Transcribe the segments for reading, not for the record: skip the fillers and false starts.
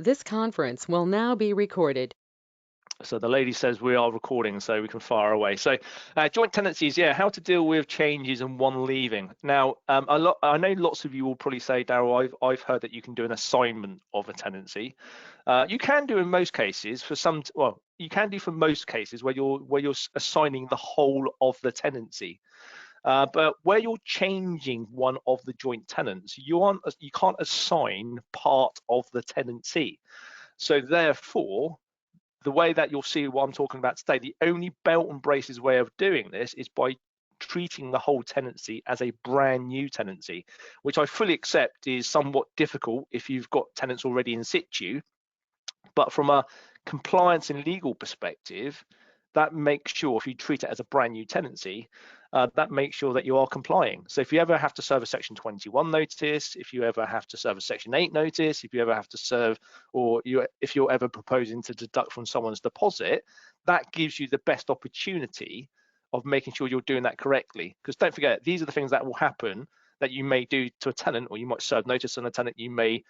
This conference will now be recorded. So the lady says we are recording, so we can fire away. So joint tenancies, yeah, how to deal with changes and one leaving. Now, I know lots of you will probably say, Daryl, I've heard that you can do an assignment of a tenancy. You can do in most cases for some, well, you can do for most cases where you're assigning the whole of the tenancy. But where you're changing one of the joint tenants, you can't assign part of the tenancy. So therefore, the way that you'll see what I'm talking about today, the only belt and braces way of doing this is by treating the whole tenancy as a brand new tenancy, which I fully accept is somewhat difficult if you've got tenants already in situ. But from a compliance and legal perspective, that makes sure if you treat it as a brand new tenancy, that makes sure that you are complying. So if you ever have to serve a Section 21 notice, if you ever have to serve a Section 8 notice, if you ever have to serve, or if you're ever proposing to deduct from someone's deposit, that gives you the best opportunity of making sure you're doing that correctly. Because don't forget, these are the things that will happen that you may do to a tenant, or you might serve notice on a tenant, you may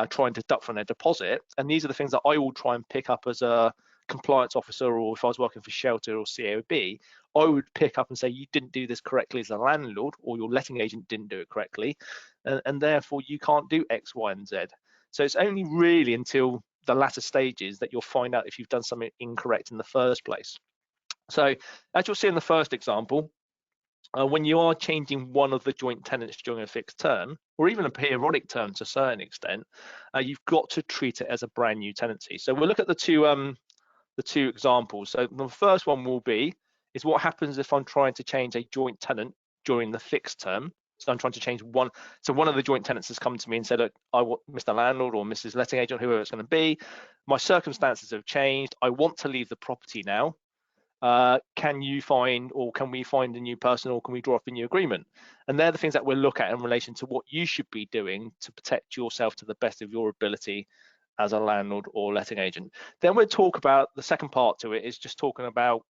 try and deduct from their deposit. And these are the things that I will try and pick up as a compliance officer, or if I was working for Shelter or CAOB, I would pick up and say, you didn't do this correctly as a landlord, or your letting agent didn't do it correctly, and therefore you can't do X, Y, and Z. So it's only really until the latter stages that you'll find out if you've done something incorrect in the first place. So as you'll see in the first example, when you are changing one of the joint tenants during a fixed term, or even a periodic term to a certain extent, you've got to treat it as a brand new tenancy. So we'll look at the two examples. So the first one will be is what happens if I'm trying to change a joint tenant during the fixed term. So I'm trying to change one. So one of the joint tenants has come to me and said, look, I want Mr. Landlord or Mrs. Letting Agent, whoever it's going to be, my circumstances have changed. I want to leave the property now. Can you find, or can we find a new person, or can we draw up a new agreement? And they're the things that we'll look at in relation to what you should be doing to protect yourself to the best of your ability as a landlord or letting agent. Then we'll talk about the second part to it, is just talking about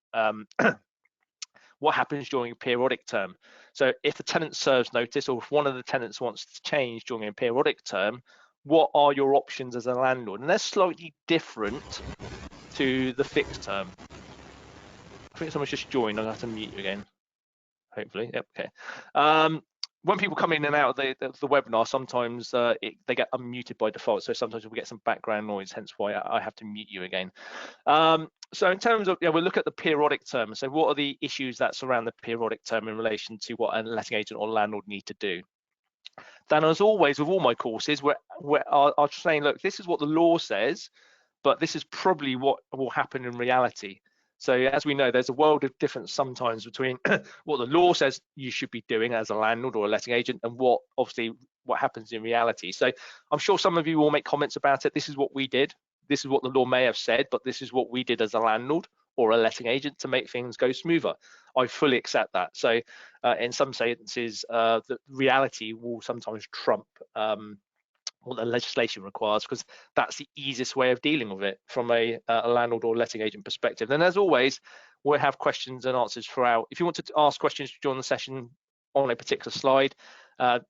what happens during a periodic term. So if the tenant serves notice, or if one of the tenants wants to change during a periodic term, what are your options as a landlord? And they're slightly different to the fixed term. I think someone's just joined. I'll have to mute you again, hopefully. Yep, okay. When people come in and out of the webinar, sometimes they get unmuted by default. So sometimes we get some background noise, hence why I have to mute you again. So in terms of, we'll look at the periodic term. So what are the issues that surround the periodic term in relation to what a letting agent or landlord need to do? Then, as always, with all my courses, I'll saying, look, this is what the law says, but this is probably what will happen in reality. So as we know, there's a world of difference sometimes between what the law says you should be doing as a landlord or a letting agent and what happens in reality. So I'm sure some of you will make comments about it. This is what we did. This is what the law may have said, but this is what we did as a landlord or a letting agent to make things go smoother. I fully accept that. So in some senses, the reality will sometimes trump what the legislation requires, because that's the easiest way of dealing with it from a landlord or letting agent perspective. And as always, we'll have questions and answers throughout. If you want to ask questions during the session on a particular slide,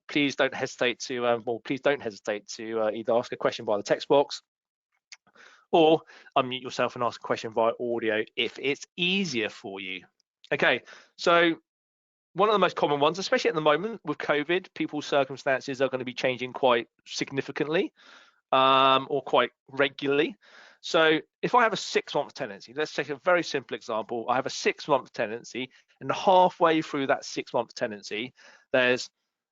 please don't hesitate to either ask a question via the text box or unmute yourself and ask a question via audio if it's easier for you. Okay, so one of the most common ones, especially at the moment with COVID, people's circumstances are going to be changing quite significantly or quite regularly. So if I have a 6-month tenancy, let's take a very simple example. I have a 6-month tenancy, and halfway through that 6-month tenancy, there's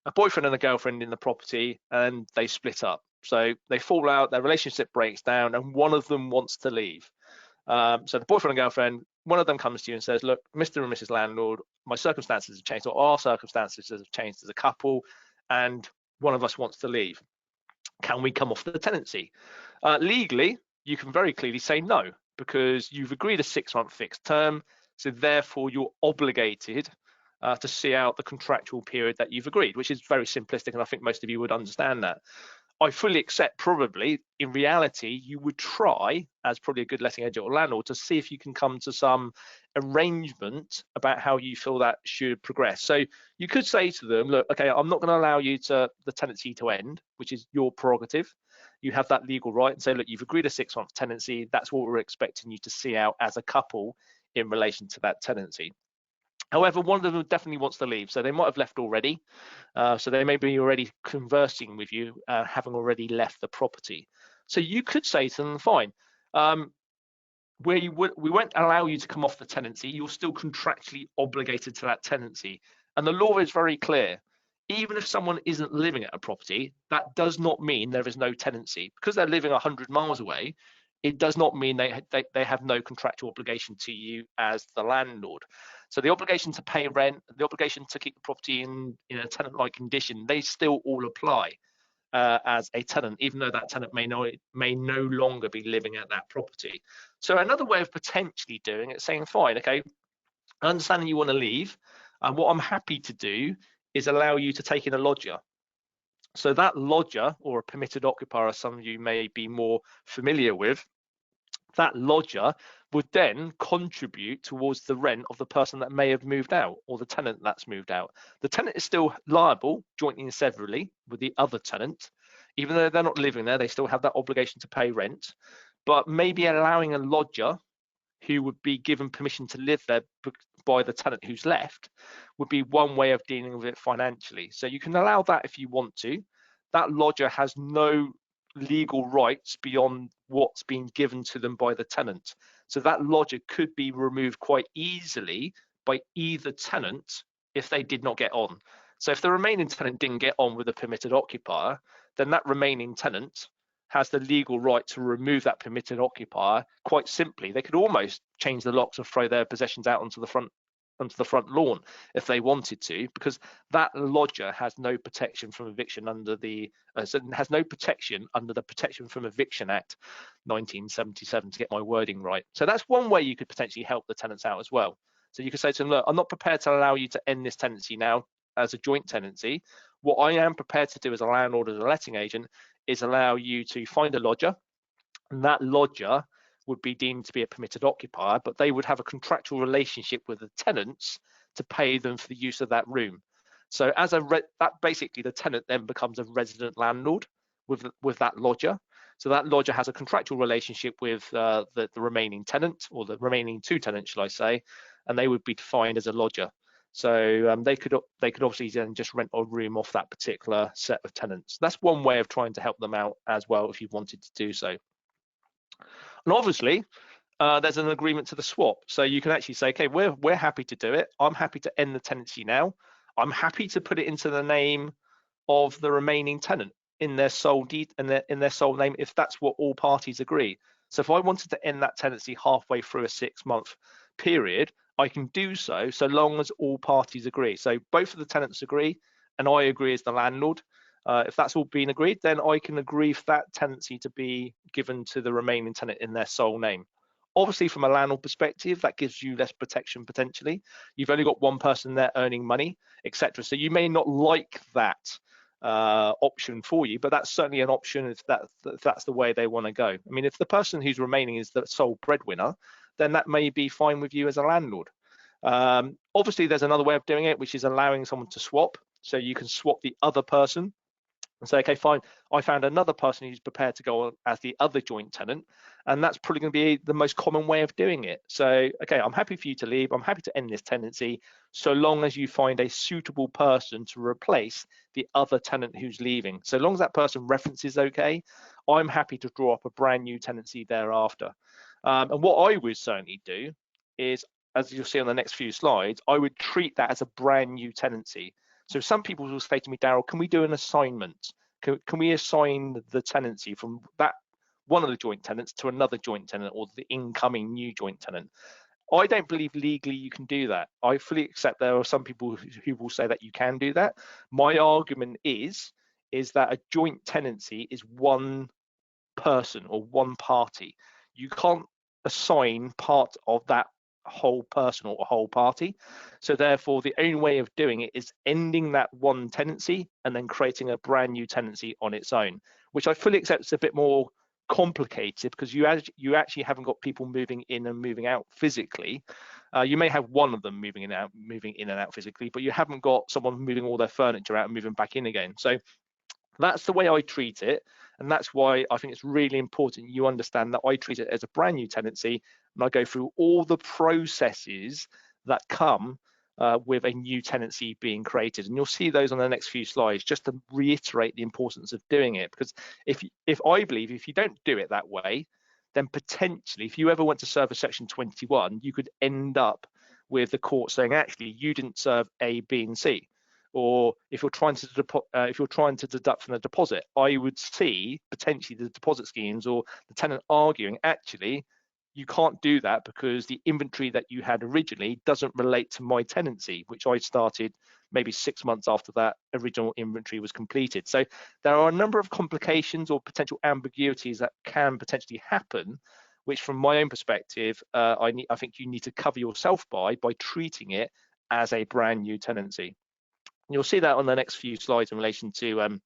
a boyfriend and a girlfriend in the property, and they split up. So they fall out, their relationship breaks down, and one of them wants to leave. So the boyfriend and girlfriend, one of them comes to you and says, look, Mr. and Mrs. Landlord, my circumstances have changed, or our circumstances have changed as a couple, and one of us wants to leave. Can we come off the tenancy? Legally, you can very clearly say no, because you've agreed a 6-month fixed term, so therefore you're obligated to see out the contractual period that you've agreed, which is very simplistic, and I think most of you would understand that. I fully accept probably in reality you would try, as probably a good letting agent or landlord, to see if you can come to some arrangement about how you feel that should progress. So you could say to them, look, okay, I'm not going to allow you the tenancy to end, which is your prerogative. you have that legal right and say, look, you've agreed a 6-month tenancy. That's what we're expecting you to see out as a couple in relation to that tenancy. However, one of them definitely wants to leave, so they might have left already. So they may be already conversing with you, having already left the property. So you could say to them, fine, we won't allow you to come off the tenancy. You're still contractually obligated to that tenancy. And the law is very clear. Even if someone isn't living at a property, that does not mean there is no tenancy. Because they're living 100 miles away, it does not mean they have no contractual obligation to you as the landlord. So the obligation to pay rent, the obligation to keep the property in a tenant-like condition, they still all apply as a tenant, even though that tenant may no longer be living at that property. So another way of potentially doing it, saying, fine, okay, I understand you want to leave, and what I'm happy to do is allow you to take in a lodger. So that lodger, or a permitted occupier, as some of you may be more familiar with, that lodger would then contribute towards the rent of the person that may have moved out, or the tenant that's moved out. The tenant is still liable jointly and severally with the other tenant. Even though they're not living there, they still have that obligation to pay rent. But maybe allowing a lodger who would be given permission to live there by the tenant who's left would be one way of dealing with it financially. So you can allow that if you want to. That lodger has no legal rights beyond what's been given to them by the tenant. So that lodger could be removed quite easily by either tenant if they did not get on. So if the remaining tenant didn't get on with the permitted occupier, then that remaining tenant has the legal right to remove that permitted occupier quite simply. They could almost change the locks and throw their possessions out onto the front lawn if they wanted to, because that lodger has no protection from eviction under the Protection from Eviction Act 1977, to get my wording right. So that's one way you could potentially help the tenants out as well. So you could say to them, look, I'm not prepared to allow you to end this tenancy now as a joint tenancy. What I am prepared to do as a landlord, as a letting agent, is allow you to find a lodger, and that lodger would be deemed to be a permitted occupier, but they would have a contractual relationship with the tenants to pay them for the use of that room. So that basically the tenant then becomes a resident landlord with that lodger. So that lodger has a contractual relationship with the remaining tenant, or the remaining two tenants, shall I say, and they would be defined as a lodger. So they could obviously then just rent a room off that particular set of tenants. That's one way of trying to help them out as well, if you wanted to do so. And obviously, there's an agreement to the swap. So you can actually say, okay, we're happy to do it. I'm happy to end the tenancy now. I'm happy to put it into the name of the remaining tenant in their sole name, if that's what all parties agree. So if I wanted to end that tenancy halfway through a 6-month period, I can do so long as all parties agree. So both of the tenants agree, and I agree as the landlord. If that's all been agreed, then I can agree for that tenancy to be given to the remaining tenant in their sole name. Obviously, from a landlord perspective, that gives you less protection potentially. You've only got one person there earning money, etc. So you may not like that option for you, but that's certainly an option if that's the way they want to go. I mean, if the person who's remaining is the sole breadwinner, then that may be fine with you as a landlord. Obviously, there's another way of doing it, which is allowing someone to swap. So you can swap the other person and say, okay, fine, I found another person who's prepared to go on as the other joint tenant, and that's probably going to be the most common way of doing it. So, okay, I'm happy for you to leave, I'm happy to end this tenancy, so long as you find a suitable person to replace the other tenant who's leaving. So long as that person references okay, I'm happy to draw up a brand new tenancy thereafter. And what I would certainly do is, as you'll see on the next few slides, I would treat that as a brand new tenancy. So some people will say to me, Daryl, can we do an assignment? Can we assign the tenancy from that one of the joint tenants to another joint tenant, or the incoming new joint tenant? I don't believe legally you can do that. I fully accept there are some people who will say that you can do that. My argument is that a joint tenancy is one person or one party. You can't assign part of that whole person or whole party. So therefore, the only way of doing it is ending that one tenancy and then creating a brand new tenancy on its own, which I fully accept is a bit more complicated, because you actually haven't got people moving in and moving out physically. You may have one of them moving in and out physically, but you haven't got someone moving all their furniture out and moving back in again. So That's the way I treat it, and that's why I think it's really important you understand that I treat it as a brand new tenancy, and I go through all the processes that come with a new tenancy being created. And you'll see those on the next few slides, just to reiterate the importance of doing it. Because if I believe if you don't do it that way, then potentially, if you ever went to serve a Section 21, you could end up with the court saying, actually, you didn't serve A, B, and C. Or if you're trying to deduct from the deposit, I would see potentially the deposit schemes or the tenant arguing, actually, you can't do that because the inventory that you had originally doesn't relate to my tenancy, which I started maybe 6 months after that original inventory was completed. So there are a number of complications or potential ambiguities that can potentially happen, which from my own perspective, I think you need to cover yourself by treating it as a brand new tenancy. You'll see that on the next few slides in relation to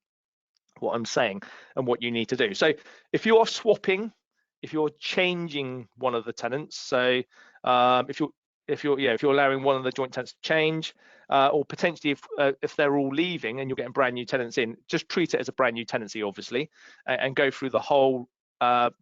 what I'm saying and what you need to do. So if you're swapping, if you're changing one of the tenants, so if you're allowing one of the joint tenants to change, or potentially if they're all leaving and you're getting brand new tenants in, just treat it as a brand new tenancy, obviously, and go through the whole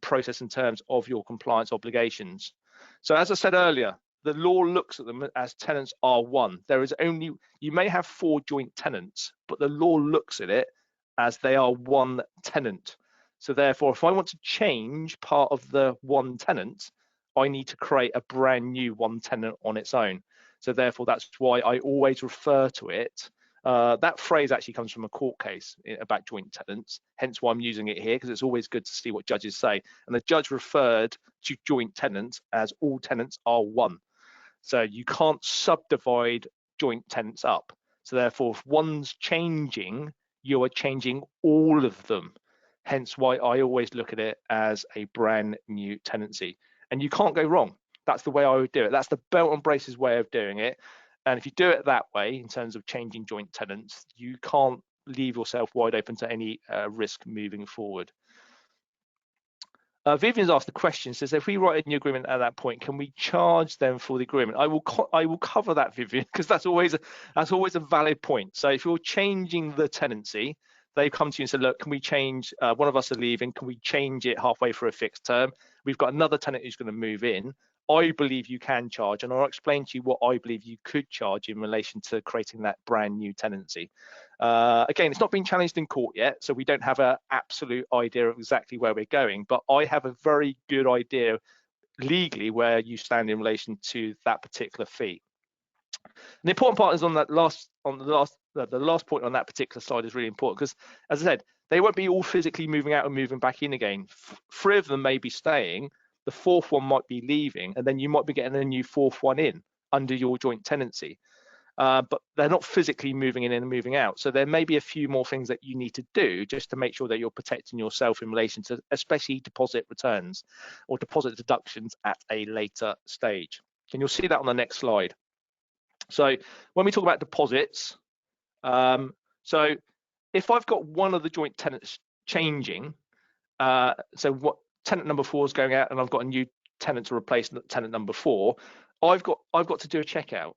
process in terms of your compliance obligations. So as I said earlier, the law looks at them as tenants are one. There is only, you may have 4 joint tenants, but the law looks at it as they are one tenant. So therefore, if I want to change part of the one tenant, I need to create a brand new one tenant on its own. So therefore, that's why I always refer to it. That phrase actually comes from a court case about joint tenants, hence why I'm using it here, because it's always good to see what judges say. And the judge referred to joint tenants as all tenants are one. So you can't subdivide joint tenants up. So therefore, if one's changing, you are changing all of them. Hence why I always look at it as a brand new tenancy. And you can't go wrong. That's the way I would do it. That's the belt and braces way of doing it. And if you do it that way, in terms of changing joint tenants, you can't leave yourself wide open to any risk moving forward. Vivian's asked the question, says, if we write a new agreement at that point, can we charge them for the agreement? I will cover that, Vivian, because that's always a valid point. So if you're changing the tenancy, they come to you and say, look, can we change, one of us are leaving, can we change it halfway through a fixed term? We've got another tenant who's going to move in. I believe you can charge, and I'll explain to you what I believe you could charge in relation to creating that brand new tenancy. Again, it's not been challenged in court yet, so we don't have an absolute idea of exactly where we're going, but I have a very good idea legally where you stand in relation to that particular fee. And the important part is on the last point on that particular slide is really important, because as I said, they won't be all physically moving out and moving back in again. 3 of them may be staying, the 4th one might be leaving, and then you might be getting a new 4th one in under your joint tenancy. But they're not physically moving in and moving out. So there may be a few more things that you need to do just to make sure that you're protecting yourself in relation to especially deposit returns or deposit deductions at a later stage. And you'll see that on the next slide. So when we talk about deposits, so if I've got one of the joint tenants changing, so what tenant number 4 is going out and I've got a new tenant to replace tenant number 4, I've got to do a checkout.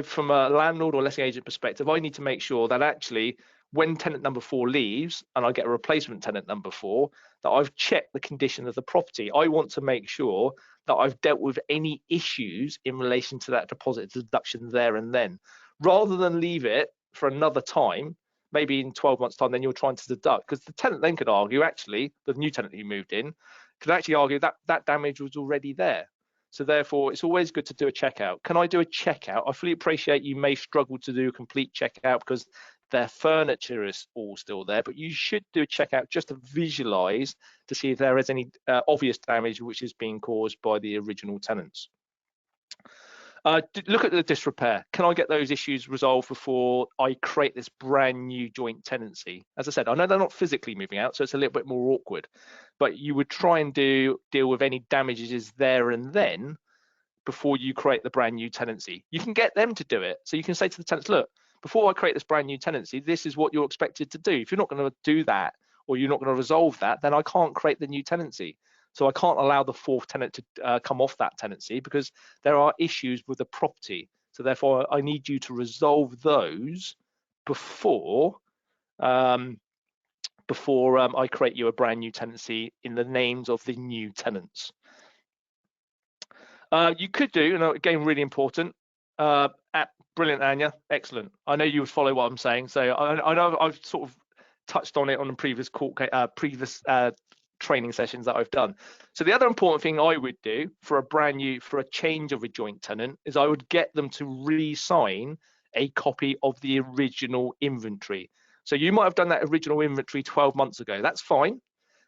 From a landlord or letting agent perspective, I need to make sure that actually when tenant number 4 leaves and I get a replacement tenant number 4, that I've checked the condition of the property. I want to make sure that I've dealt with any issues in relation to that deposit deduction there and then, rather than leave it for another time, maybe in 12 months' time, then you're trying to deduct, because the tenant then could argue, actually, the new tenant who moved in could actually argue that that damage was already there. So therefore, it's always good to do a checkout. Can I do a checkout? I fully appreciate you may struggle to do a complete checkout because their furniture is all still there, but you should do a checkout just to visualize to see if there is any obvious damage which is being caused by the original tenants. Look at the disrepair. Can I get those issues resolved before I create this brand new joint tenancy? As I said, I know they're not physically moving out, so it's a little bit more awkward, but you would try and deal with any damages there and then before you create the brand new tenancy. You can get them to do it. So you can say to the tenants, look, before I create this brand new tenancy, this is what you're expected to do. If you're not going to do that, or you're not going to resolve that, then I can't create the new tenancy. So I can't allow the 4th tenant to come off that tenancy because there are issues with the property. So therefore, I need you to resolve those before before I create you a brand new tenancy in the names of the new tenants. You could do, and again, really important. Brilliant, Anya. Excellent. I know you would follow what I'm saying. So I know I've sort of touched on it on the previous training sessions that I've done. So the other important thing I would do for a change of a joint tenant is I would get them to re-sign a copy of the original inventory. So you might have done that original inventory 12 months ago. That's fine.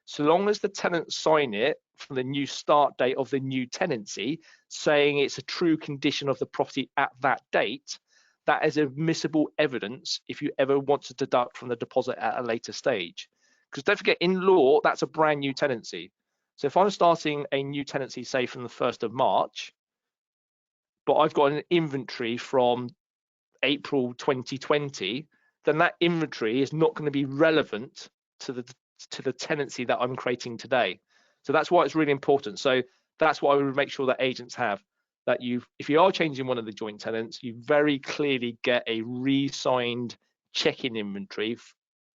So long as the tenants sign it from the new start date of the new tenancy, saying it's a true condition of the property at that date, that is admissible evidence if you ever want to deduct from the deposit at a later stage. Because don't forget, in law, that's a brand new tenancy. So if I'm starting a new tenancy, say from the 1st of March, but I've got an inventory from April 2020, then that inventory is not going to be relevant to the tenancy that I'm creating today. So that's why it's really important. So that's why I would make sure that agents have, that if you are changing one of the joint tenants, you very clearly get a re-signed check-in inventory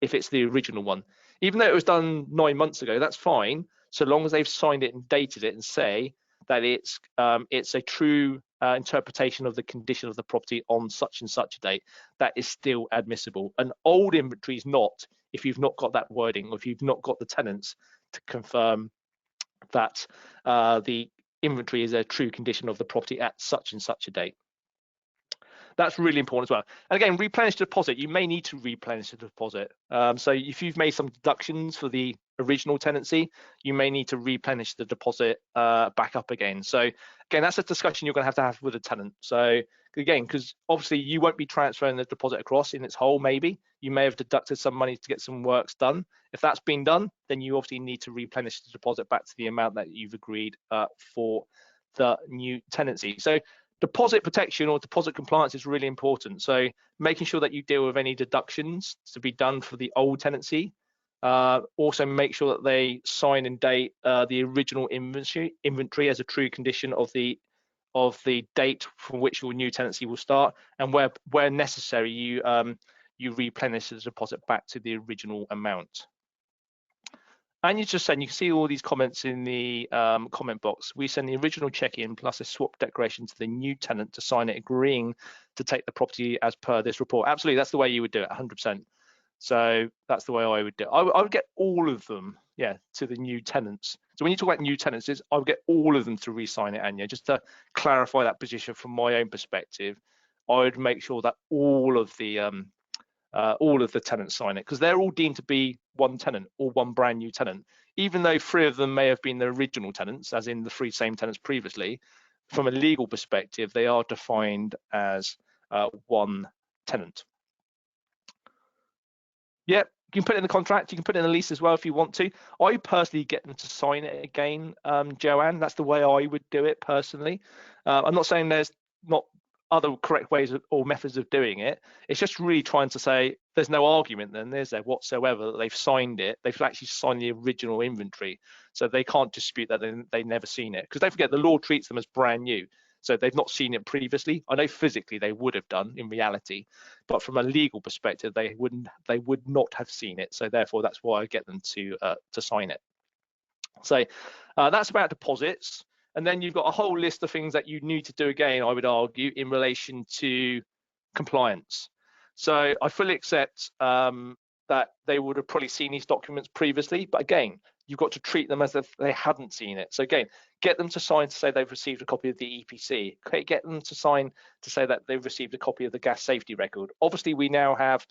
if it's the original one. Even though it was done 9 months ago, that's fine, so long as they've signed it and dated it and say that it's a true interpretation of the condition of the property on such and such a date. That is still admissible. An old inventory is not, if you've not got that wording, or if you've not got the tenants to confirm that the inventory is a true condition of the property at such and such a date. That's really important as well. And again, replenish the deposit. You may need to replenish the deposit. So if you've made some deductions for the original tenancy, you may need to replenish the deposit back up again. So again, that's a discussion you're going to have with the tenant. So again, because obviously you won't be transferring the deposit across in its whole, maybe. You may have deducted some money to get some works done. If that's been done, then you obviously need to replenish the deposit back to the amount that you've agreed for the new tenancy. So deposit protection or deposit compliance is really important. So making sure that you deal with any deductions to be done for the old tenancy. Also make sure that they sign and date the original inventory as a true condition of the date from which your new tenancy will start, and where necessary, you replenish the deposit back to the original amount. And you just send, you can see all these comments in the comment box. We send the original check-in plus a swap declaration to the new tenant to sign it, agreeing to take the property as per this report. Absolutely, that's the way you would do it, 100%. So that's the way I would do it. I would get all of them, yeah, to the new tenants. So when you talk about new tenants, I would get all of them to re-sign it, Anya. Just to clarify that position from my own perspective, I would make sure that all of the tenants sign it, because they're all deemed to be one tenant or one brand new tenant, even though 3 of them may have been the original tenants, as in the 3 same tenants previously. From a legal perspective, they are defined as one tenant. Yep, you can put it in the contract, you can put it in the lease as well if you want to. I personally get them to sign it again, Joanne. That's the way I would do it personally. I'm not saying there's not other correct ways or methods of doing it. It's just really trying to say there's no argument then, is there, whatsoever, that they've signed it. They've actually signed the original inventory, so they can't dispute that they've never seen it. Because don't forget, the law treats them as brand new. So they've not seen it previously. I know physically they would have done in reality, but from a legal perspective, they would not have seen it. So therefore, that's why I get them to sign it. So that's about deposits. And then you've got a whole list of things that you need to do again, I would argue, in relation to compliance. So I fully accept that they would have probably seen these documents previously, but again, you've got to treat them as if they hadn't seen it. So again, get them to sign to say they've received a copy of the EPC. Okay, get them to sign to say that they've received a copy of the gas safety record. Obviously, we now have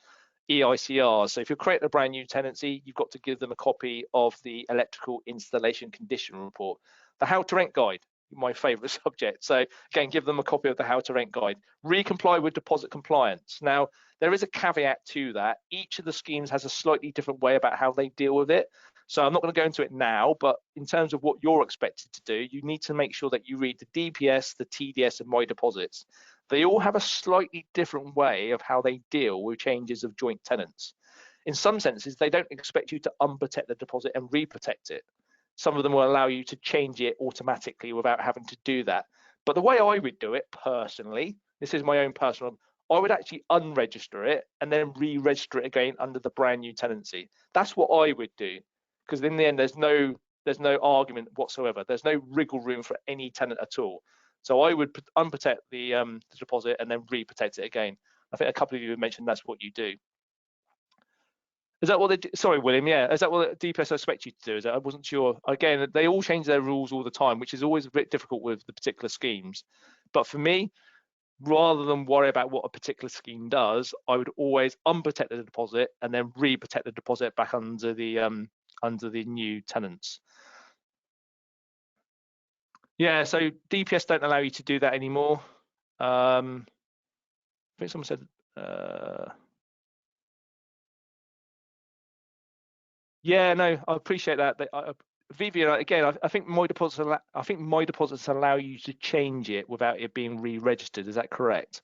EICRs. So if you're creating a brand new tenancy, you've got to give them a copy of the electrical installation condition report. The how to rent guide, my favorite subject. So again, give them a copy of the how to rent guide. Recomply with deposit compliance. Now, there is a caveat to that. Each of the schemes has a slightly different way about how they deal with it. So I'm not going to go into it now, but in terms of what you're expected to do, you need to make sure that you read the DPS, the TDS, and My Deposits. They all have a slightly different way of how they deal with changes of joint tenants. In some senses, they don't expect you to unprotect the deposit and reprotect it. Some of them will allow you to change it automatically without having to do that. But the way I would do it personally, this is my own personal, I would actually unregister it and then re-register it again under the brand new tenancy. That's what I would do, because in the end, there's no argument whatsoever. There's no wriggle room for any tenant at all. So I would unprotect the deposit and then re-protect it again. I think a couple of you have mentioned that's what you do. Is that what they do? Sorry, William, yeah. Is that what the DPS expect you to do? Is that, I wasn't sure. Again, they all change their rules all the time, which is always a bit difficult with the particular schemes. But for me, rather than worry about what a particular scheme does, I would always unprotect the deposit and then re-protect the deposit back under the new tenants. Yeah, so DPS don't allow you to do that anymore. I think someone said, yeah, no, I appreciate that. Vivian, again, I think my deposits allow you to change it without it being re-registered. Is that correct?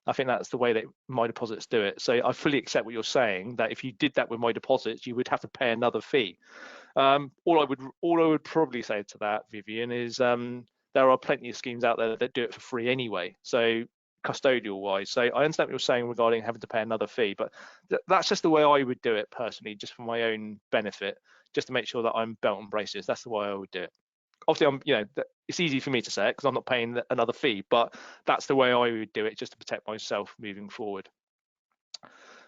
I think that's the way that my deposits do it. So I fully accept what you're saying, that if you did that with my deposits, you would have to pay another fee. All I would probably say to that, Vivian, is there are plenty of schemes out there that do it for free anyway. So custodial wise, so I understand what you're saying regarding having to pay another fee, but that's just the way I would do it personally, just for my own benefit, just to make sure that I'm belt and braces. That's the way I would do it. Obviously, it's easy for me to say it because I'm not paying another fee, but that's the way I would do it, just to protect myself moving forward.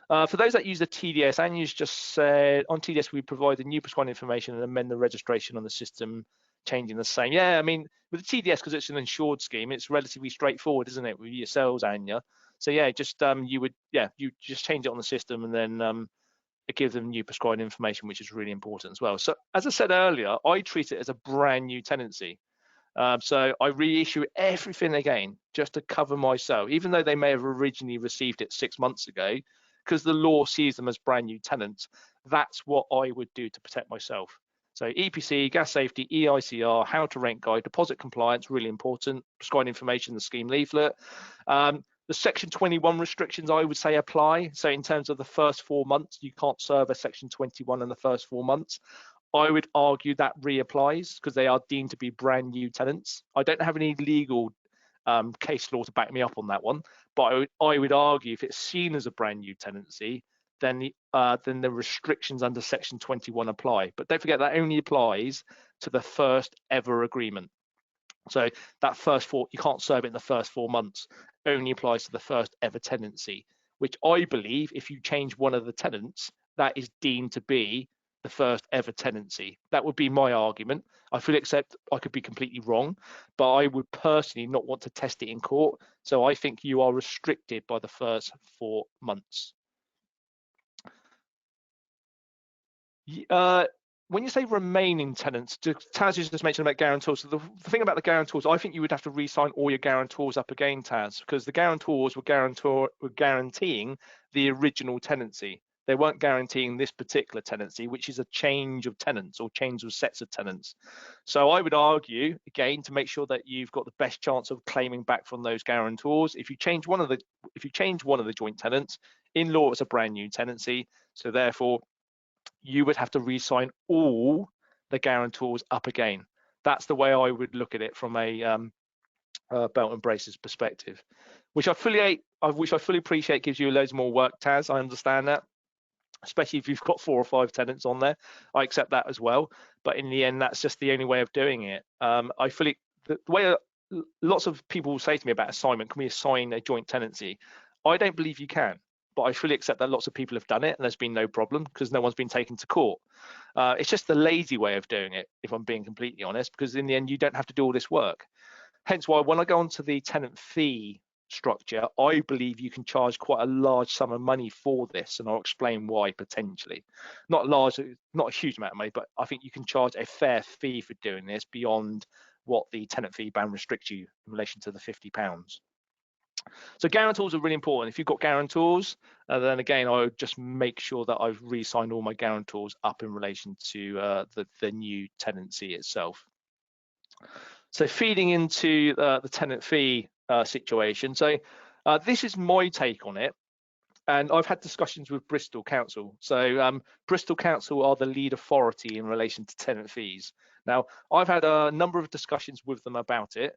For those that use the TDS, Anya's just said, on TDS, we provide the new prescribed information and amend the registration on the system, changing the same. Yeah, I mean, with the TDS, because it's an insured scheme, it's relatively straightforward, isn't it, with yourselves, Anya? So yeah, just you just change it on the system, and then it gives them new prescribed information, which is really important as well. So as I said earlier, I treat it as a brand new tenancy. So I reissue everything again just to cover myself, even though they may have originally received it 6 months ago, because the law sees them as brand new tenants. That's what I would do to protect myself. So EPC, gas safety, EICR, how to rent guide, deposit compliance, really important, prescribed information, the scheme leaflet. The Section 21 restrictions, I would say, apply. So in terms of the first 4 months, you can't serve a Section 21 in the first 4 months. I would argue that reapplies because they are deemed to be brand new tenants. I don't have any legal case law to back me up on that one, but I would argue if it's seen as a brand new tenancy, then the restrictions under Section 21 apply. But don't forget that only applies to the first ever agreement. So that you can't serve it in the first 4 months. Only applies to the first ever tenancy, which I believe if you change one of the tenants, that is deemed to be the first ever tenancy. That would be my argument. I fully accept I could be completely wrong, but I would personally not want to test it in court. So I think you are restricted by the first 4 months. When you say remaining tenants, Taz just mentioned about guarantors. So the thing about the guarantors, I think you would have to re-sign all your guarantors up again, Taz, because the guarantors were guaranteeing the original tenancy. They weren't guaranteeing this particular tenancy, which is a change of tenants or change of sets of tenants. So I would argue, again, to make sure that you've got the best chance of claiming back from those guarantors, if you change one of the joint tenants, in law it's a brand new tenancy. So therefore, you would have to re-sign all the guarantors up again. That's the way I would look at it from a belt and braces perspective, which I fully appreciate gives you loads more work, Taz. I understand that, especially if you've got 4 or 5 tenants on there. I accept that as well. But in the end, that's just the only way of doing it. The way lots of people say to me about assignment, can we assign a joint tenancy? I don't believe you can. But I fully accept that lots of people have done it and there's been no problem because no one's been taken to court. It's just the lazy way of doing it, if I'm being completely honest, because in the end, you don't have to do all this work. Hence why when I go onto the tenant fee structure, I believe you can charge quite a large sum of money for this, and I'll explain why potentially. Not a huge amount of money, but I think you can charge a fair fee for doing this beyond what the tenant fee ban restricts you in relation to the £50. So guarantors are really important. If you've got guarantors, then again, I would just make sure that I've re-signed all my guarantors up in relation to the new tenancy itself. So feeding into the tenant fee situation. So this is my take on it. And I've had discussions with Bristol Council. So Bristol Council are the lead authority in relation to tenant fees. Now, I've had a number of discussions with them about it.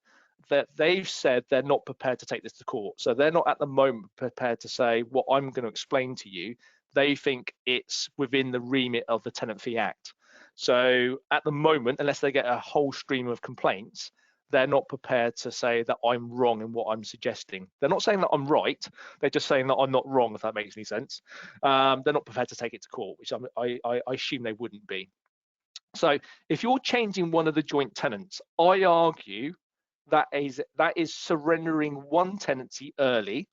that they've said they're not prepared to take this to court. So they're not at the moment prepared to say what I'm going to explain to you. They think it's within the remit of the Tenant Fee Act. So at the moment, unless they get a whole stream of complaints, they're not prepared to say that I'm wrong in what I'm suggesting. They're not saying that I'm right. They're just saying that I'm not wrong, if that makes any sense. They're not prepared to take it to court, which I assume they wouldn't be. So if you're changing one of the joint tenants, I argue that is surrendering one tenancy early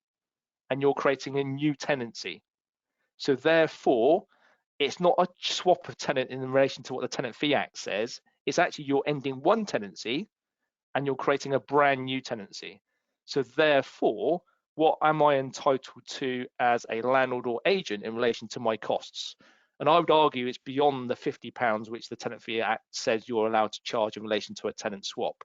and you're creating a new tenancy. So therefore, it's not a swap of tenant in relation to what the Tenant Fee Act says. It's actually you're ending one tenancy and you're creating a brand new tenancy. So therefore, what am I entitled to as a landlord or agent in relation to my costs? And I would argue it's beyond the £50 which the Tenant Fee Act says you're allowed to charge in relation to a tenant swap.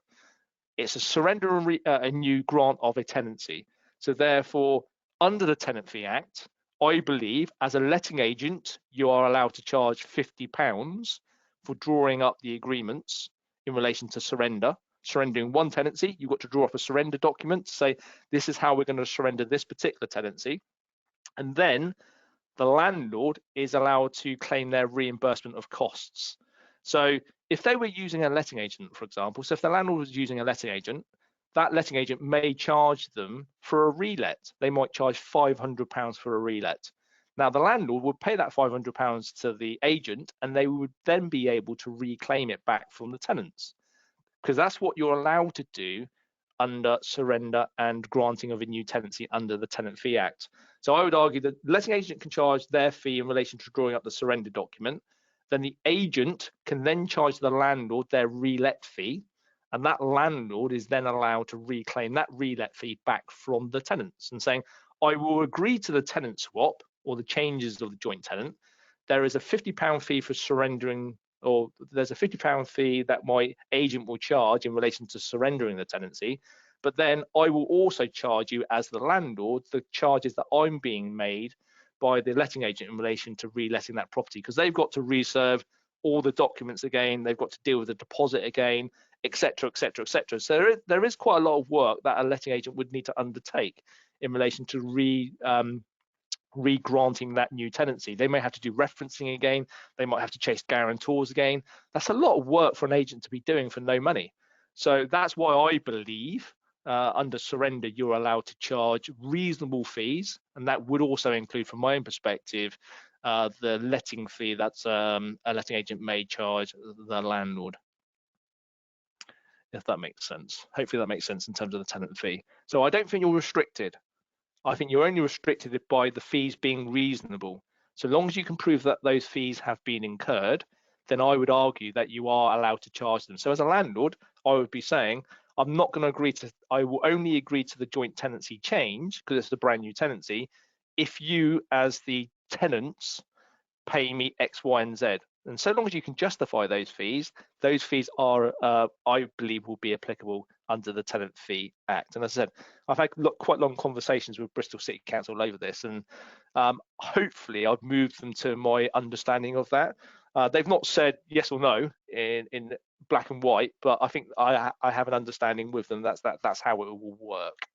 It's a surrender and a new grant of a tenancy. So therefore, under the Tenant Fee Act, I believe as a letting agent, you are allowed to charge £50 for drawing up the agreements in relation to surrendering one tenancy. You've got to draw up a surrender document to say, this is how we're going to surrender this particular tenancy. And then the landlord is allowed to claim their reimbursement of costs. So if they were using a letting agent, for example, so if the landlord was using a letting agent, that letting agent may charge them for a relet. They might charge £500 for a relet. Now, the landlord would pay that £500 to the agent, and they would then be able to reclaim it back from the tenants, because that's what you're allowed to do under surrender and granting of a new tenancy under the Tenant Fee Act. So I would argue that the letting agent can charge their fee in relation to drawing up the surrender document. Then the agent can then charge the landlord their relet fee, and that landlord is then allowed to reclaim that relet fee back from the tenants and saying, I will agree to the tenant swap or the changes of the joint tenant. There is a £50 fee for surrendering, or there's a £50 fee that my agent will charge in relation to surrendering the tenancy. But then I will also charge you as the landlord the charges that I'm being made by the letting agent in relation to reletting that property, because they've got to reserve all the documents again, they've got to deal with the deposit again, etc., etc., etc. So there is quite a lot of work that a letting agent would need to undertake in relation to re-granting that new tenancy. They may have to do referencing again, they might have to chase guarantors again. That's a lot of work for an agent to be doing for no money. So that's why I believe under surrender you're allowed to charge reasonable fees, and that would also include, from my own perspective, the letting fee that's a letting agent may charge the landlord, if that makes sense. Hopefully that makes sense in terms of the tenant fee. So I don't think you're restricted. I think you're only restricted by the fees being reasonable. So long as you can prove that those fees have been incurred, then I would argue that you are allowed to charge them. So as a landlord, I would be saying, I'm not going to agree to, I will only agree to the joint tenancy change, because it's a brand new tenancy, if you as the tenants pay me X, Y, and Z. And so long as you can justify those fees are, I believe, will be applicable under the Tenant Fee Act. And as I said, I've had quite long conversations with Bristol City Council over this, and hopefully I've moved them to my understanding of that. They've not said yes or no in black and white, but I think I have an understanding with them that's how it will work.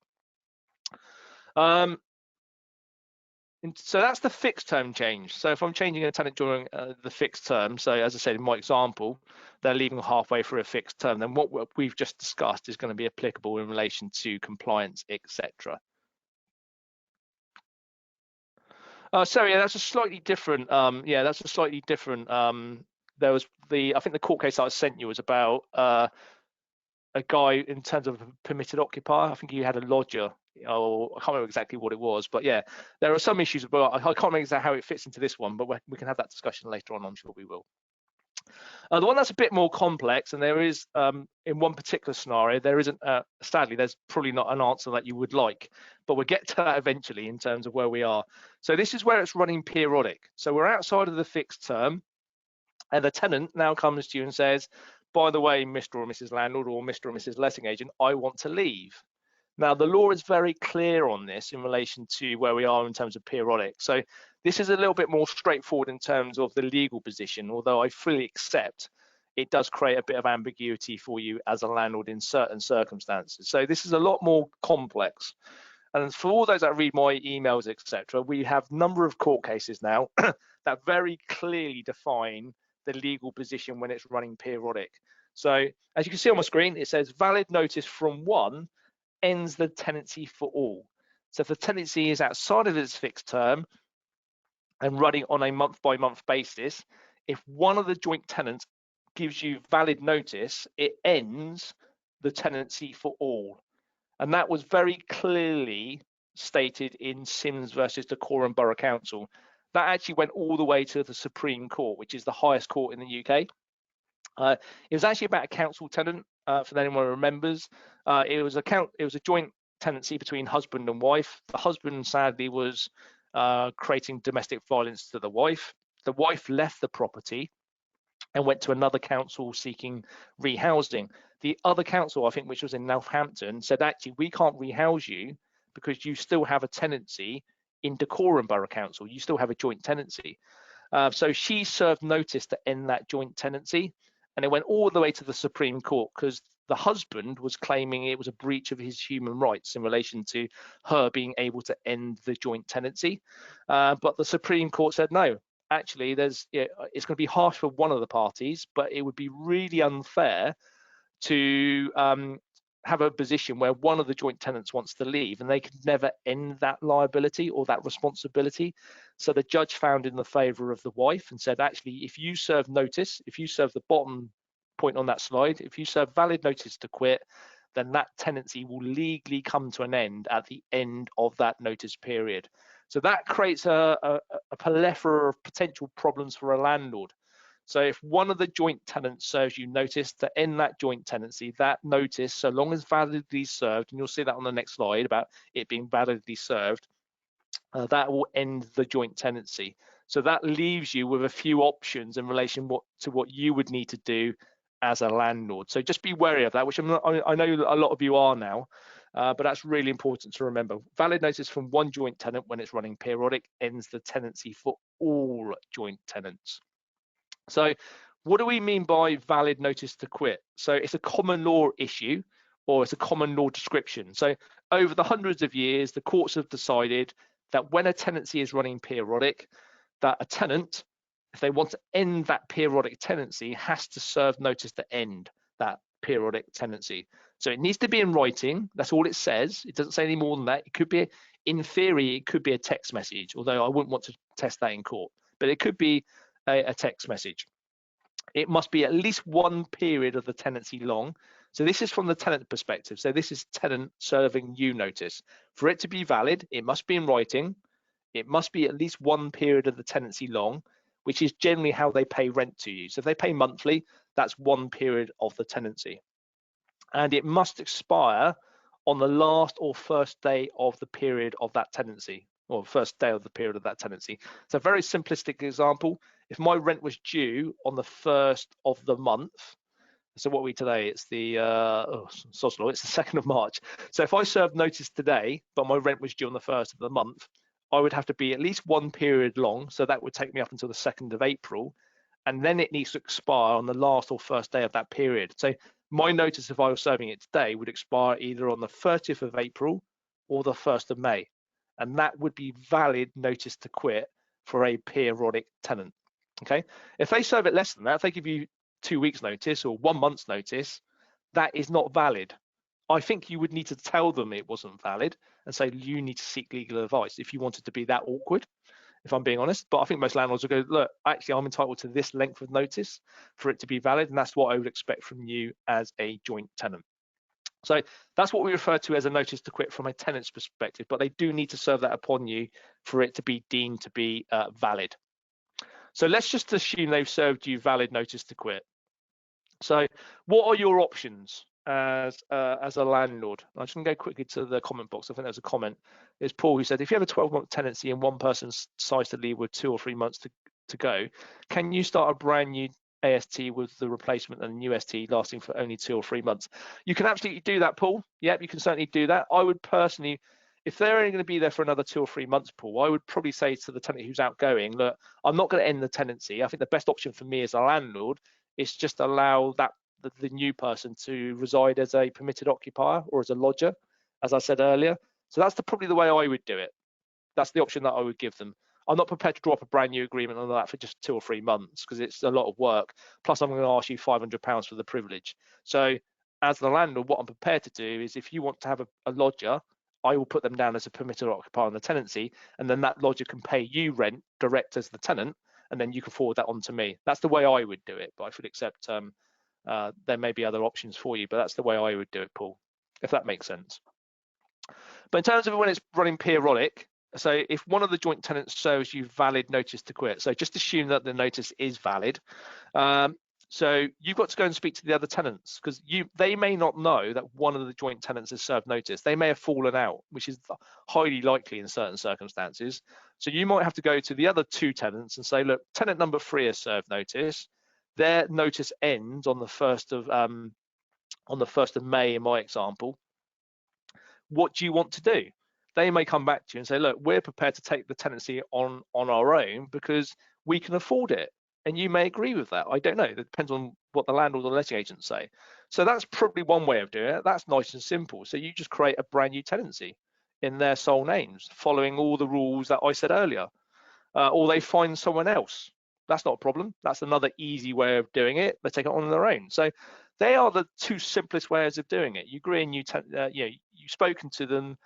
So that's the fixed term change. So if I'm changing a tenant during the fixed term, so as I said in my example, they're leaving halfway through a fixed term, then what we've just discussed is going to be applicable in relation to compliance, etc. So yeah, that's a slightly different. That's a slightly different. There was I think the court case I sent you was about a guy in terms of a permitted occupier. I think he had a lodger. Oh, I can't remember exactly what it was, but yeah, there are some issues about. I can't remember exactly how it fits into this one, but we can have that discussion later on. I'm sure we will. The one that's a bit more complex, and there is in one particular scenario, there isn't. Sadly, there's probably not an answer that you would like, but we'll get to that eventually in terms of where we are. So this is where it's running periodic. So we're outside of the fixed term, and the tenant now comes to you and says, by the way, Mr. or Mrs. Landlord or Mr. or Mrs. Letting Agent, I want to leave. Now, the law is very clear on this in relation to where we are in terms of periodic. So this is a little bit more straightforward in terms of the legal position, although I fully accept it does create a bit of ambiguity for you as a landlord in certain circumstances. So this is a lot more complex. And for all those that read my emails, etc., we have a number of court cases now that very clearly define the legal position when it's running periodic. So as you can see on my screen, it says valid notice from one ends the tenancy for all. So if the tenancy is outside of its fixed term and running on a month-by-month basis, if one of the joint tenants gives you valid notice, it ends the tenancy for all. And that was very clearly stated in Sims versus Dacorum Borough Council. That actually went all the way to the Supreme Court, which is the highest court in the UK. It was actually about a council tenant, for anyone who remembers. It was a joint tenancy between husband and wife. The husband sadly was creating domestic violence to the wife. The wife left the property and went to another council seeking rehousing. The other council, I think, which was in Northampton, said, actually, we can't rehouse you because you still have a tenancy in Dacorum Borough Council. You still have a joint tenancy. So she served notice to end that joint tenancy, and it went all the way to the Supreme Court because the husband was claiming it was a breach of his human rights in relation to her being able to end the joint tenancy. But the Supreme Court said, no, actually, it's going to be harsh for one of the parties, but it would be really unfair to have a position where one of the joint tenants wants to leave and they could never end that liability or that responsibility. So the judge found in the favour of the wife and said, actually, if you serve notice, if you serve the bottom point on that slide, if you serve valid notice to quit, then that tenancy will legally come to an end at the end of that notice period. So that creates a plethora of potential problems for a landlord. So if one of the joint tenants serves you notice to end that joint tenancy, that notice, so long as validly served, and you'll see that on the next slide about it being validly served, that will end the joint tenancy. So that leaves you with a few options in relation to what you would need to do as a landlord. So just be wary of that, which I know a lot of you are now, but that's really important to remember. Valid notice from one joint tenant when it's running periodic ends the tenancy for all joint tenants. So what do we mean by valid notice to quit? So it's a common law issue or it's a common law description. So over the hundreds of years, the courts have decided that when a tenancy is running periodic, that a tenant, if they want to end that periodic tenancy, has to serve notice to end that periodic tenancy. So it needs to be in writing. That's all it says. It doesn't say any more than that. It could be, in theory, it could be a text message, although I wouldn't want to test that in court, but it could be a text message. It must be at least one period of the tenancy long. So this is from the tenant perspective. So this is tenant serving you notice. For it to be valid, it must be in writing. It must be at least one period of the tenancy long, which is generally how they pay rent to you. So if they pay monthly, that's one period of the tenancy. And it must expire on the last or first day of the period of that tenancy, or first day of the period of that tenancy. It's a very simplistic example. If my rent was due on the first of the month, so what are we today? It's the it's the 2nd of March. So if I served notice today, but my rent was due on the 1st of the month, I would have to be at least one period long. So that would take me up until the 2nd of April. And then it needs to expire on the last or first day of that period. So my notice, if I was serving it today, would expire either on the 30th of April or the 1st of May. And that would be valid notice to quit for a periodic tenant. Okay. If they serve it less than that, if they give you 2 weeks notice or 1 month's notice, that is not valid. I think you would need to tell them it wasn't valid and say you need to seek legal advice if you wanted to be that awkward, if I'm being honest. But I think most landlords will go, look, actually, I'm entitled to this length of notice for it to be valid, and that's what I would expect from you as a joint tenant. So that's what we refer to as a notice to quit from a tenant's perspective, but they do need to serve that upon you for it to be deemed to be valid. So let's just assume they've served you valid notice to quit. So what are your options as a landlord? I'm just going to go quickly to the comment box. I think there's a comment. There's Paul who said, if you have a 12-month tenancy and one person decides to leave with 2 or 3 months to go, can you start a brand new AST with the replacement and new ST lasting for only 2 or 3 months? You can absolutely do that, Paul. Yep, you can certainly do that. I would personally, if they're only going to be there for another 2 or 3 months, Paul, I would probably say to the tenant who's outgoing, look, I'm not going to end the tenancy. I think the best option for me as a landlord It's just allow the new person to reside as a permitted occupier or as a lodger, as I said earlier. So that's probably the way I would do it. That's the option that I would give them. I'm not prepared to draw up a brand new agreement on that for just 2 or 3 months because it's a lot of work. Plus, I'm going to ask you £500 for the privilege. So, as the landlord, what I'm prepared to do is if you want to have a lodger, I will put them down as a permitted occupier on the tenancy, and then that lodger can pay you rent direct as the tenant, and then you can forward that on to me. That's the way I would do it, but I should accept there may be other options for you, but that's the way I would do it, Paul, if that makes sense. But in terms of when it's running periodic, so if one of the joint tenants shows you valid notice to quit, so just assume that the notice is valid. So you've got to go and speak to the other tenants because they may not know that one of the joint tenants has served notice. They may have fallen out, which is highly likely in certain circumstances. So you might have to go to the other 2 tenants and say, look, tenant number 3 has served notice. Their notice ends on the 1st of May in my example. What do you want to do? They may come back to you and say, look, we're prepared to take the tenancy on our own because we can afford it. And you may agree with that. I don't know. It depends on what the landlord or letting agent say. So that's probably one way of doing it. That's nice and simple. So you just create a brand new tenancy in their sole names, following all the rules that I said earlier. Or they find someone else. That's not a problem. That's another easy way of doing it. They take it on their own. So they are the 2 simplest ways of doing it. You agree and you've spoken to them.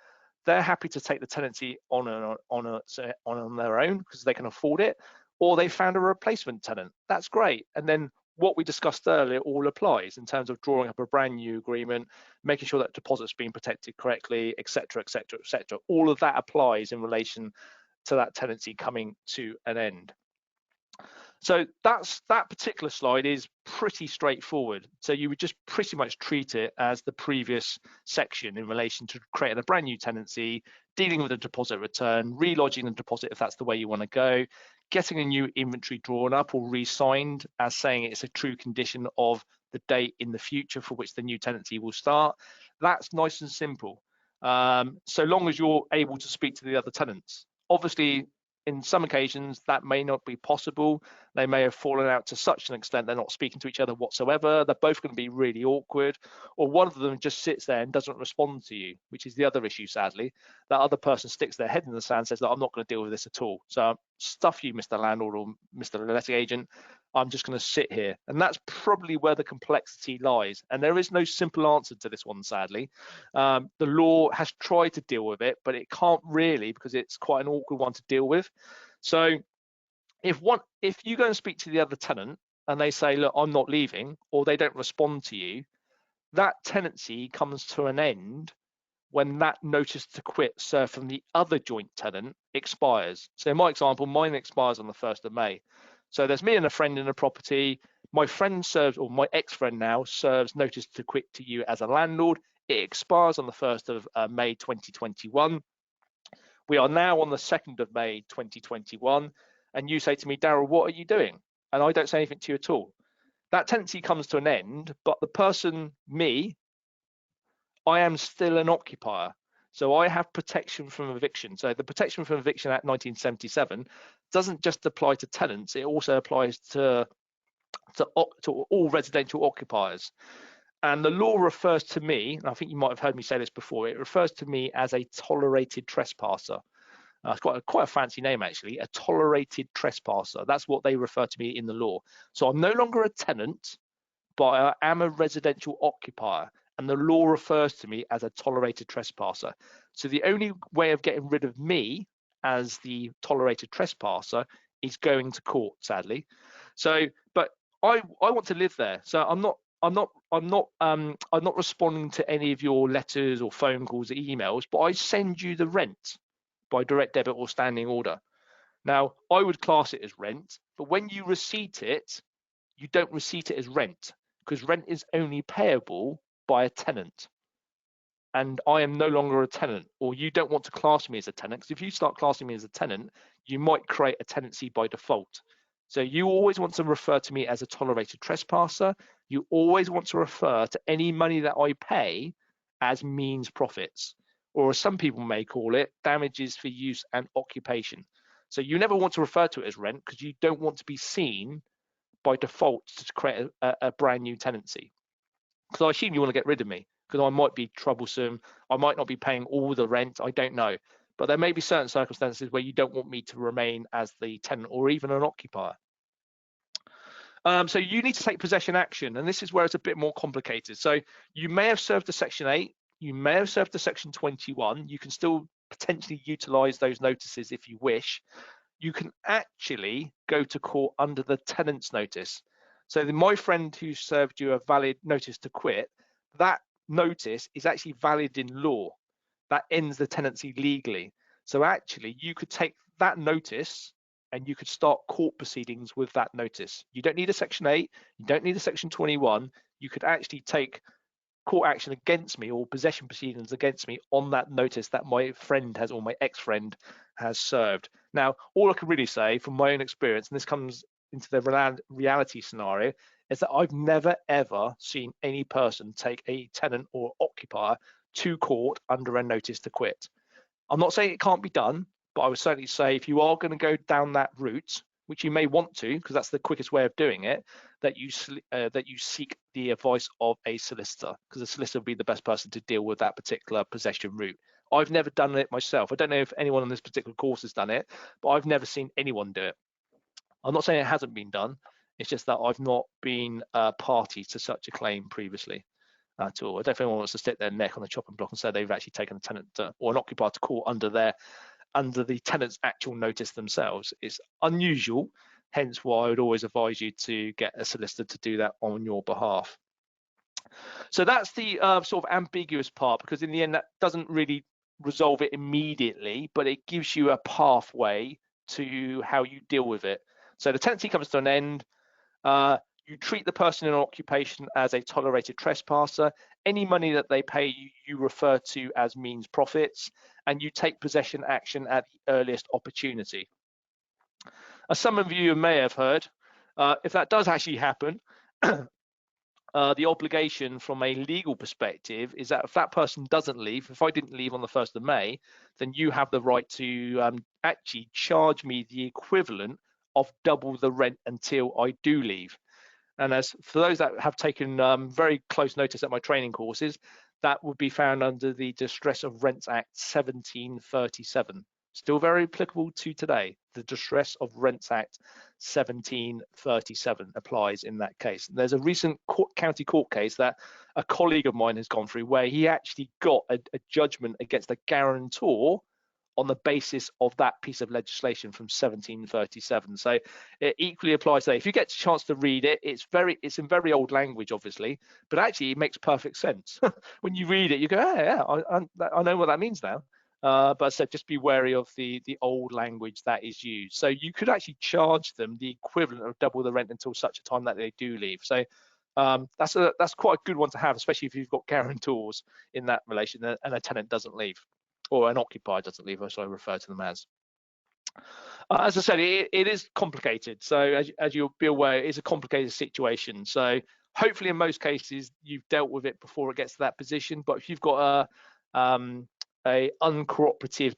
They're happy to take the tenancy on their own because they can afford it, or they found a replacement tenant. That's great. And then what we discussed earlier all applies in terms of drawing up a brand new agreement, making sure that deposit's being protected correctly, etc., etc., etc. All of that applies in relation to that tenancy coming to an end. So that particular slide is pretty straightforward. So you would just pretty much treat it as the previous section in relation to creating a brand new tenancy, dealing with a deposit return, relodging the deposit if that's the way you want to go, getting a new inventory drawn up or re-signed as saying it's a true condition of the date in the future for which the new tenancy will start. That's nice and simple, so long as you're able to speak to the other tenants. Obviously, in some occasions, that may not be possible. They may have fallen out to such an extent they're not speaking to each other whatsoever. They're both going to be really awkward, or one of them just sits there and doesn't respond to you, which is the other issue, sadly. That other person sticks their head in the sand and says, I'm not going to deal with this at all. So stuff you, Mr. Landlord or Mr. Letting Agent. I'm just going to sit here. And that's probably where the complexity lies. And there is no simple answer to this one, sadly. The law has tried to deal with it, but it can't really because it's quite an awkward one to deal with. So if you go and speak to the other tenant and they say, look, I'm not leaving, or they don't respond to you, that tenancy comes to an end when that notice to quit served from the other joint tenant expires. So in my example, mine expires on the 1st of May. So there's me and a friend in a property. My friend serves, or my ex-friend now serves notice to quit to you as a landlord. It expires on the 1st of May 2021. We are now on the 2nd of May 2021. And you say to me, Daryl, what are you doing? And I don't say anything to you at all. That tenancy comes to an end, but the person, me, I am still an occupier. So I have protection from eviction. So the Protection from Eviction Act 1977 doesn't just apply to tenants, it also applies to all residential occupiers. And the law refers to me, and I think you might have heard me say this before, it refers to me as a tolerated trespasser. It's quite a fancy name, actually, a tolerated trespasser. That's what they refer to me in the law. So I'm no longer a tenant, but I am a residential occupier. And the law refers to me as a tolerated trespasser. So the only way of getting rid of me as the tolerated trespasser is going to court, sadly. So, but I want to live there. So I'm not responding to any of your letters or phone calls or emails, but I send you the rent by direct debit or standing order. Now, I would class it as rent, but when you receipt it, you don't receipt it as rent because rent is only payable by a tenant. And I am no longer a tenant, or you don't want to class me as a tenant, because if you start classing me as a tenant, you might create a tenancy by default. So you always want to refer to me as a tolerated trespasser. You always want to refer to any money that I pay as means profits, or as some people may call it, damages for use and occupation. So you never want to refer to it as rent because you don't want to be seen by default to create a brand new tenancy, because I assume you want to get rid of me because I might be troublesome, I might not be paying all the rent, I don't know. But there may be certain circumstances where you don't want me to remain as the tenant or even an occupier. So you need to take possession action, and this is where it's a bit more complicated. So you may have served a Section 8, you may have served a Section 21, you can still potentially utilise those notices if you wish. You can actually go to court under the tenant's notice. So my friend who served you a valid notice to quit, that notice is actually valid in law. That ends the tenancy legally. So actually you could take that notice and you could start court proceedings with that notice. You don't need a Section 8, you don't need a Section 21. You could actually take court action against me or possession proceedings against me on that notice that my friend has, or my ex-friend has served. Now, all I can really say from my own experience, and this comes into the reality scenario, is that I've never ever seen any person take a tenant or occupier to court under a notice to quit. I'm not saying it can't be done, but I would certainly say if you are going to go down that route, which you may want to, because that's the quickest way of doing it, that you seek the advice of a solicitor, because a solicitor would be the best person to deal with that particular possession route. I've never done it myself. I don't know if anyone on this particular course has done it, but I've never seen anyone do it. I'm not saying it hasn't been done. It's just that I've not been a party to such a claim previously at all. I don't think anyone wants to stick their neck on the chopping block and say they've actually taken a tenant or an occupier to court under the tenant's actual notice themselves. It's unusual, hence why I would always advise you to get a solicitor to do that on your behalf. So that's the sort of ambiguous part, because in the end that doesn't really resolve it immediately, but it gives you a pathway to how you deal with it. So the tenancy comes to an end. You treat the person in occupation as a tolerated trespasser. Any money that they pay you, you refer to as means profits, and you take possession action at the earliest opportunity. As some of you may have heard, if that does actually happen, the obligation from a legal perspective is that if that person doesn't leave, if I didn't leave on the 1st of May, then you have the right to actually charge me the equivalent of double the rent until I do leave. And as for those that have taken very close notice at my training courses, that would be found under the Distress of Rents Act 1737. Still very applicable to today. The Distress of Rents Act 1737 applies in that case. There's a recent county court case that a colleague of mine has gone through where he actually got a judgment against a guarantor on the basis of that piece of legislation from 1737. So it equally applies today. If you get a chance to read it, it's in very old language, obviously, but actually it makes perfect sense. When you read it, you go, oh, yeah, I know what that means now. But so just be wary of the old language that is used. So you could actually charge them the equivalent of double the rent until such a time that they do leave. So that's quite a good one to have, especially if you've got guarantors in that relation and a tenant doesn't leave, or an occupier doesn't leave, as I refer to them as. As I said, it is complicated. So as you'll be aware, it is a complicated situation. So hopefully in most cases you've dealt with it before it gets to that position. But if you've got a uncooperative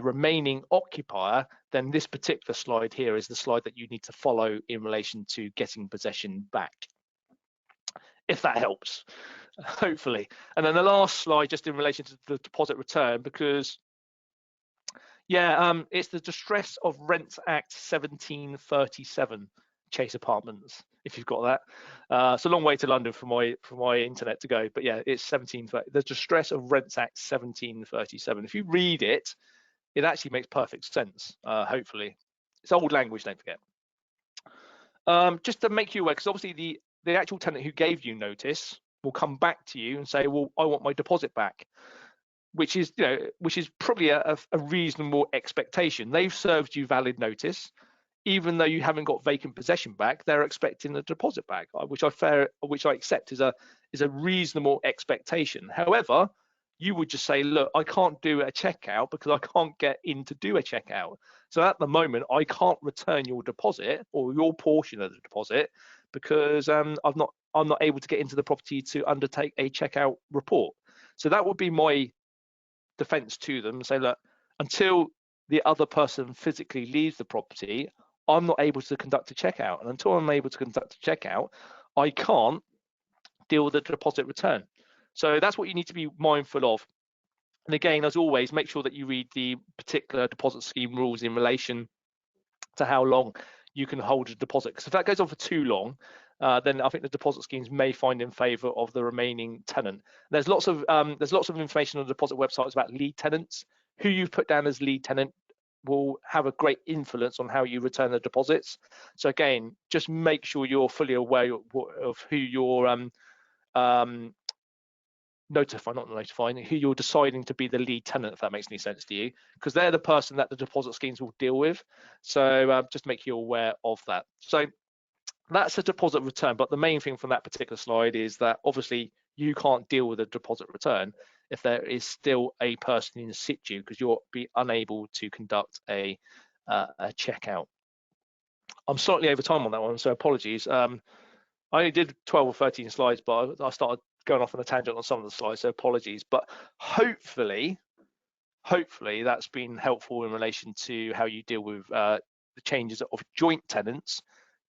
remaining occupier, then this particular slide here is the slide that you need to follow in relation to getting possession back, if that helps, hopefully. And then the last slide, just in relation to the deposit return, because it's the Distress of Rents Act 1737, Chase Apartments, if you've got that. It's a long way to London for my internet to go, but yeah, it's the Distress of Rents Act 1737. If you read it, it actually makes perfect sense, hopefully. It's old language, don't forget. Just to make you aware, because obviously the actual tenant who gave you notice will come back to you and say, well, I want my deposit back, which is probably a reasonable expectation. They've served you valid notice. Even though you haven't got vacant possession back, they're expecting the deposit back, which I accept is a reasonable expectation. However, you would just say, look, I can't do a checkout because I can't get in to do a checkout. So at the moment, I can't return your deposit or your portion of the deposit because I'm not able to get into the property to undertake a checkout report. So that would be my defense to them, say, look, until the other person physically leaves the property, I'm not able to conduct a checkout. And until I'm able to conduct a checkout, I can't deal with the deposit return. So that's what you need to be mindful of. And again, as always, make sure that you read the particular deposit scheme rules in relation to how long you can hold a deposit. Because if that goes on for too long, then I think the deposit schemes may find in favour of the remaining tenant. There's lots of information on the deposit websites about lead tenants. Who you put down as lead tenant will have a great influence on how you return the deposits. So again, just make sure you're fully aware of who you're not notifying, who you're deciding to be the lead tenant, if that makes any sense to you, because they're the person that the deposit schemes will deal with. So just make you aware of that. So that's a deposit return, but the main thing from that particular slide is that obviously you can't deal with a deposit return if there is still a person in situ, because you'll be unable to conduct a checkout. I'm slightly over time on that one, so apologies. I only did 12 or 13 slides, but I started going off on a tangent on some of the slides, so apologies. But hopefully that's been helpful in relation to how you deal with the changes of joint tenants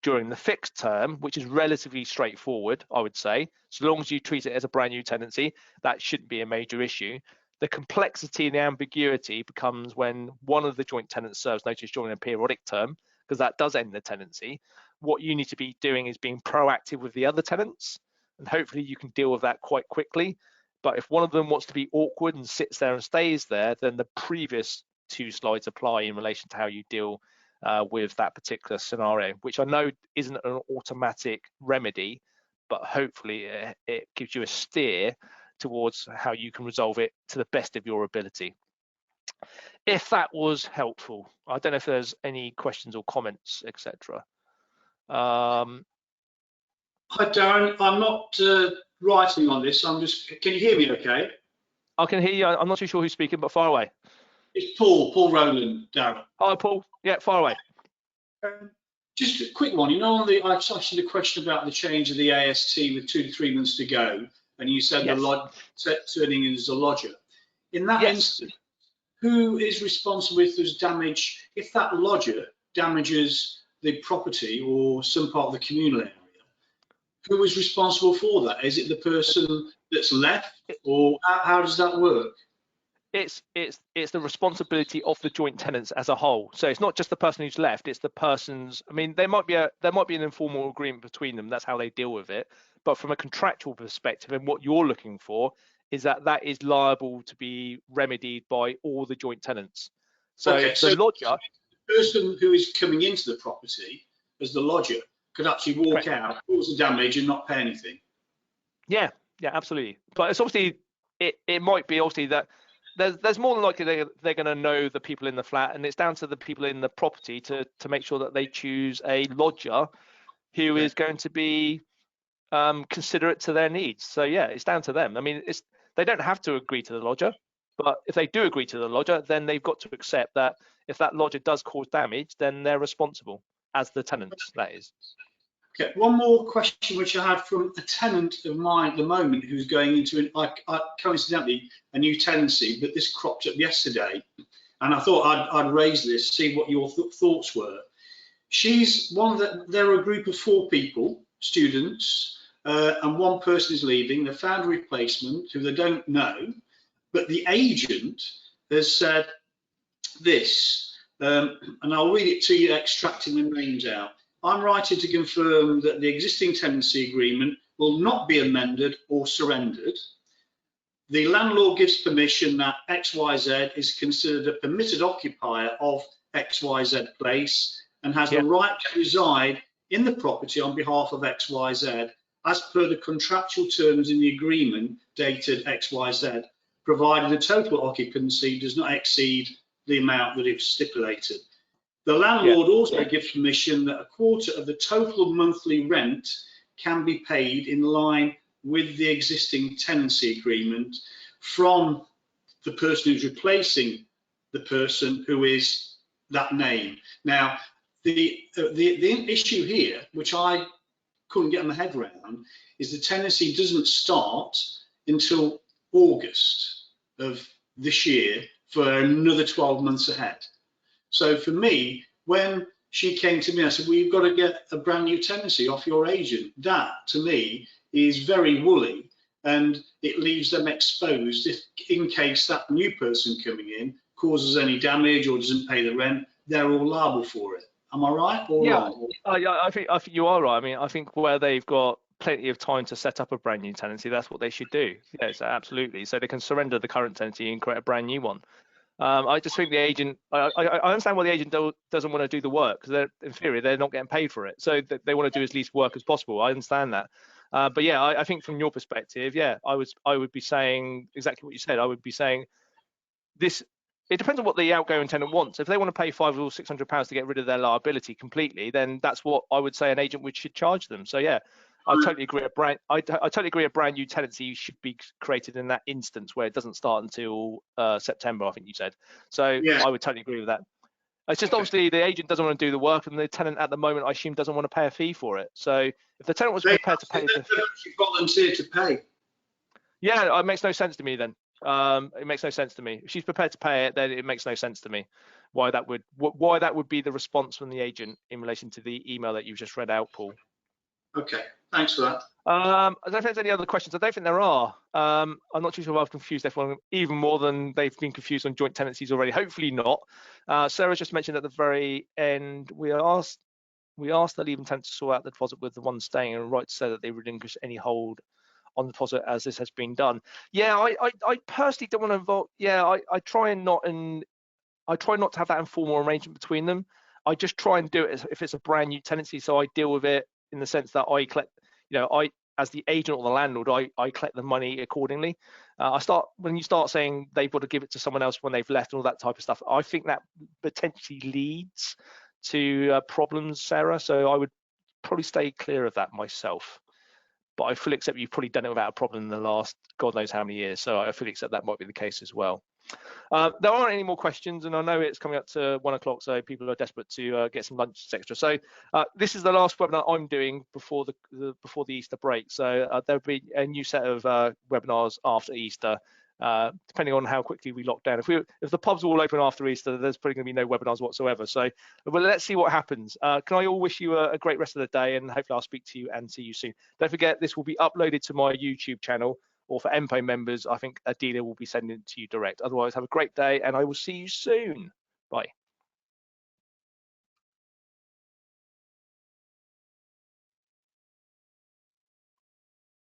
during the fixed term, which is relatively straightforward, I would say. So long as you treat it as a brand new tenancy, that shouldn't be a major issue. The complexity and the ambiguity becomes when one of the joint tenants serves notice during a periodic term, because that does end the tenancy. What you need to be doing is being proactive with the other tenants, and hopefully you can deal with that quite quickly. But if one of them wants to be awkward and sits there and stays there, then the previous two slides apply in relation to how you deal with that particular scenario, which I know isn't an automatic remedy, but hopefully it gives you a steer towards how you can resolve it to the best of your ability. If that was helpful, I don't know if there's any questions or comments, etc. Hi, Darren. I'm not writing on this. Can you hear me okay? I can hear you. I'm not too sure who's speaking, but far away. It's Paul Rowland, Darren. Hi, Paul. Yeah, far away. Just a quick one. I asked you the question about the change of the AST with 2 to 3 months to go, and you said yes. turning in as a lodger. In that instance, who is responsible if there's damage, if that lodger damages the property or some part of the communal area? Who is responsible for that? Is it the person that's left, or how does that work? It's the responsibility of the joint tenants as a whole. So it's not just the person who's left, it's the person's. I mean, there might be an informal agreement between them, that's how they deal with it, but from a contractual perspective, and what you're looking for is that is liable to be remedied by all the joint tenants. So okay, the lodger, the person who is coming into the property as the lodger could actually walk out, cause the damage, and not pay anything. Yeah, absolutely. But it's obviously it might be obviously that there's more than likely they're going to know the people in the flat, and it's down to the people in the property to make sure that they choose a lodger who is going to be considerate to their needs. So yeah, it's down to them. I mean, they don't have to agree to the lodger, but if they do agree to the lodger, then they've got to accept that if that lodger does cause damage, then they're responsible as the tenants, that is. Okay, one more question which I had from a tenant of mine at the moment who's going into coincidentally a new tenancy, but this cropped up yesterday, and I thought I'd raise this, see what your thoughts were. She's they're a group of 4 people, students, and one person is leaving. They found a replacement who they don't know, but the agent has said this, and I'll read it to you, extracting the names out. I'm writing to confirm that the existing tenancy agreement will not be amended or surrendered. The landlord gives permission that XYZ is considered a permitted occupier of XYZ place and has the right to reside in the property on behalf of XYZ as per the contractual terms in the agreement dated XYZ, provided the total occupancy does not exceed the amount that it's stipulated. The landlord also gives permission that a quarter of the total monthly rent can be paid in line with the existing tenancy agreement from the person who's replacing the person who is that name. Now, the issue here, which I couldn't get my head around, is the tenancy doesn't start until August of this year for another 12 months ahead. So for me, when she came to me and I said, well, you've got to get a brand new tenancy off your agent. That, to me, is very woolly, and it leaves them exposed if, in case that new person coming in causes any damage or doesn't pay the rent, they're all liable for it. Am I right or wrong? Yeah, I think you are right. I mean, I think where they've got plenty of time to set up a brand new tenancy, that's what they should do. Yes, absolutely. So they can surrender the current tenancy and create a brand new one. I just think the agent, I understand why the agent doesn't want to do the work, because in theory they're not getting paid for it. So they want to do as least work as possible. I understand that. But yeah, I think from your perspective, yeah, I would be saying exactly what you said. I would be saying this. It depends on what the outgoing tenant wants. If they want to pay £500 or £600 to get rid of their liability completely, then that's what I would say an agent should charge them. So yeah, I totally agree. I totally agree. A brand new tenancy should be created in that instance where it doesn't start until September, I think you said. So Yeah. I would totally agree with that. It's just obviously the agent doesn't want to do the work, and the tenant at the moment, I assume, doesn't want to pay a fee for it. So if the tenant was prepared to pay, they actually volunteered to pay. Yeah, it makes no sense to me then. It makes no sense to me. If she's prepared to pay it, then it makes no sense to me why that would be the response from the agent in relation to the email that you've just read out, Paul. Okay, thanks for that. I don't know if there's any other questions. I don't think there are. I'm not too sure if I've confused everyone even more than they've been confused on joint tenancies already. Hopefully not. Sarah just mentioned at the very end, we asked the leaving tenant to sort out the deposit with the one staying, and right to say that they relinquish any hold on the deposit as this has been done. Yeah, I personally don't want to involve. Yeah, I try not to have that informal arrangement between them. I just try and do it if it's a brand new tenancy, so I deal with it in the sense that I collect, I as the agent or the landlord, I collect the money accordingly. When you start saying they've got to give it to someone else when they've left and all that type of stuff, I think that potentially leads to problems, Sarah. So I would probably stay clear of that myself. But I fully accept you've probably done it without a problem in the last God knows how many years. So I fully accept that might be the case as well. There aren't any more questions, and I know it's coming up to 1 o'clock, so people are desperate to get some lunch etc. So this is the last webinar I'm doing before the Easter break. So there'll be a new set of webinars after Easter, depending on how quickly we lock down. If the pubs are all open after Easter, there's probably going to be no webinars whatsoever. So well, let's see what happens. Can I all wish you a great rest of the day, and hopefully I'll speak to you and see you soon. Don't forget, this will be uploaded to my YouTube channel, or for MPO members, I think a dealer will be sending it to you direct. Otherwise, have a great day, and I will see you soon. Bye.